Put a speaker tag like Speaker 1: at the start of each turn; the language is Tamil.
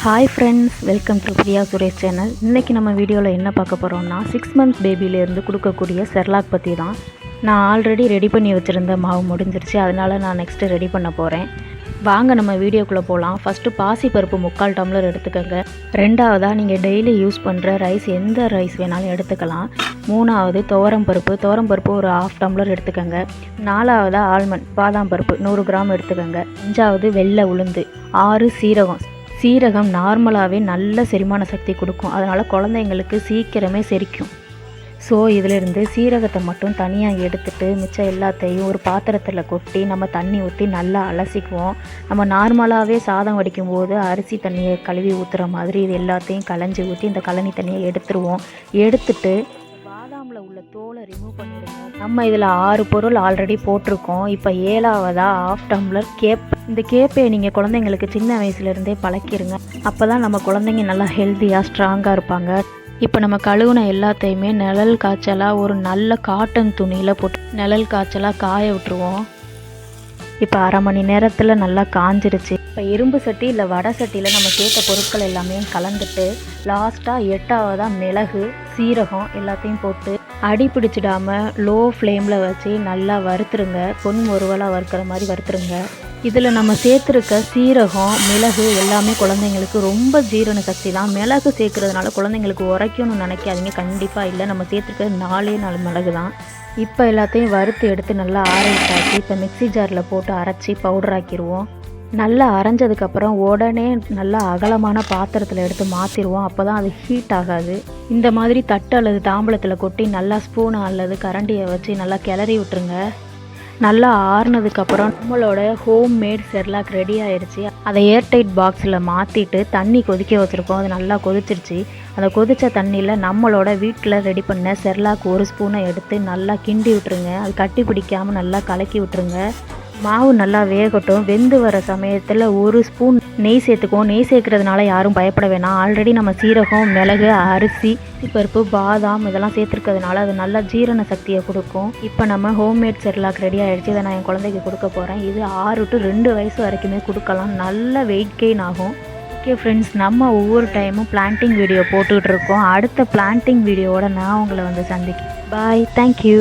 Speaker 1: Hi friends, welcome to Priya Suresh channel. இன்றைக்கி நம்ம வீடியோவில் என்ன பார்க்க போகிறோம்னா 6 months பேபிலேருந்து கொடுக்கக்கூடிய செர்லாக் பற்றி தான். நான் ஆல்ரெடி ரெடி பண்ணி வச்சுருந்த மாவு முடிஞ்சிருச்சு, அதனால் நான் நெக்ஸ்ட்டு ரெடி பண்ண போகிறேன். வாங்க நம்ம வீடியோக்குள்ளே போகலாம். ஃபஸ்ட்டு பாசிப்பருப்பு 3/4 டம்ளர் எடுத்துக்கோங்க. ரெண்டாவதாக நீங்கள் டெய்லி யூஸ் பண்ணுற ரைஸ், எந்த ரைஸ் வேணாலும் எடுத்துக்கலாம். மூணாவது துவரம்பருப்பு ஒரு 1/2 டம்ளர் எடுத்துக்கோங்க. நாலாவதாக ஆல்மண்ட் பாதாம் பருப்பு 100 கிராம் எடுத்துக்கோங்க. 5வது வெள்ளை உளுந்து. 6 சீரகம் நார்மலாகவே நல்ல செரிமான சக்தி கொடுக்கும், அதனால் குழந்தைங்களுக்கு சீக்கிரமே செரிக்கும். ஸோ இதிலிருந்து சீரகத்தை மட்டும் தனியாக எடுத்துகிட்டு மிச்சம் எல்லாத்தையும் ஒரு பாத்திரத்தில் கொட்டி நம்ம தண்ணி ஊற்றி நல்லா அலசிக்குவோம். நம்ம நார்மலாகவே சாதம் வடிக்கும் போது அரிசி தண்ணியை கழுவி ஊற்றுற மாதிரி இது எல்லாத்தையும் களைஞ்சி ஊற்றி இந்த கழனி தண்ணியை எடுத்துருவோம். எடுத்துட்டு பாதாமில் உள்ள தோலை ரிமூவ் பண்ணிடுவோம். நம்ம இதில் 6 பொருள் ஆல்ரெடி போட்டிருக்கோம். இப்போ 7வதாக 1/2 டம்ளர் இந்த கேப்பையை நீங்கள் குழந்தைங்களுக்கு சின்ன வயசுலேருந்தே பழக்கிடுங்க. அப்போ தான் நம்ம குழந்தைங்க நல்லா ஹெல்த்தியாக ஸ்ட்ராங்காக இருப்பாங்க. இப்போ நம்ம கழுவுன எல்லாத்தையுமே நிழல் காய்ச்சலாக ஒரு நல்ல காட்டன் துணியில் போட்டு நிழல் காய்ச்சலாக காய விட்டுருவோம். இப்போ 1/2 மணி நேரத்தில் நல்லா காஞ்சிருச்சு. இப்போ இரும்பு சட்டி இல்லை வடை சட்டியில் நம்ம சேர்த்த பொருட்கள் எல்லாமே கலந்துட்டு லாஸ்ட்டாக 8வதாக மிளகு சீரகம் எல்லாத்தையும் போட்டு அடி பிடிச்சிடாமல் லோ ஃப்ளேமில் வச்சு நல்லா வறுத்துருங்க. பொன் முறுவலாக வறுக்கிற மாதிரி வறுத்துருங்க. இதில் நம்ம சேர்த்துருக்க சீரகம் மிளகு எல்லாமே குழந்தைங்களுக்கு ரொம்ப ஜீரண சக்தி தான். மிளகு சேர்க்குறதுனால குழந்தைங்களுக்கு உரைக்கணும்னு நினைக்காதீங்க, கண்டிப்பாக இல்லை. நம்ம சேர்த்துருக்கிறது 4 மிளகு தான். இப்போ எல்லாத்தையும் வறுத்து எடுத்து நல்லா ஆரம்பிச்சாச்சு. இப்போ மிக்ஸி ஜாரில் போட்டு அரைச்சி பவுடர் ஆக்கிடுவோம். நல்லா அரைஞ்சதுக்கப்புறம் உடனே நல்லா அகலமான பாத்திரத்தில் எடுத்து மாற்றிடுவோம். அப்போ தான் அது ஹீட் ஆகாது. இந்த மாதிரி தட்டு அல்லது தாம்பளத்தில் கொட்டி நல்லா ஸ்பூனை அல்லது கரண்டியை வச்சு நல்லா கிளறி விட்டுருங்க. நல்லா ஆறுனதுக்கப்புறம் நம்மளோட ஹோம் மேட் செர்லாக் ரெடி ஆயிடுச்சு. அதை ஏர்டைட் பாக்ஸில் மாற்றிட்டு தண்ணி கொதிக்க வச்சுருக்கோம். அது நல்லா கொதிச்சிருச்சு. அந்த கொதித்த தண்ணியில் நம்மளோட வீட்டில் ரெடி பண்ண செர்லாக் 1 ஸ்பூனை எடுத்து நல்லா கிண்டி விட்டுருங்க. அது கட்டி பிடிக்காமல் நல்லா கலக்கி விட்டுருங்க. மாவு நல்லா வேகட்டும். வெந்து வர சமயத்தில் 1 ஸ்பூன் நெய் சேர்த்துக்குவோம். நெய் சேர்க்கறதுனால யாரும் பயப்பட வேணாம். ஆல்ரெடி நம்ம சீரகம் மிளகு அரிசி பருப்பு பாதாம் இதெல்லாம் சேர்த்துருக்கிறதுனால அது நல்லா ஜீரண சக்தியை கொடுக்கும். இப்போ நம்ம ஹோம்மேட் செர்லாக் ரெடி ஆகிடுச்சு. இதை நான் என் குழந்தைக்கு கொடுக்க போகிறேன். இது 6 to 2 வயசு வரைக்குமே கொடுக்கலாம். நல்ல வெயிட் கெயின் ஆகும். ஓகே ஃப்ரெண்ட்ஸ், நம்ம ஒவ்வொரு டைமும் பிளான்டிங் வீடியோ போட்டுக்கிட்டு இருக்கோம். அடுத்த பிளான்டிங் வீடியோவோட நான் உங்களை வந்து சந்திக்கிறேன். பாய், தேங்க்யூ.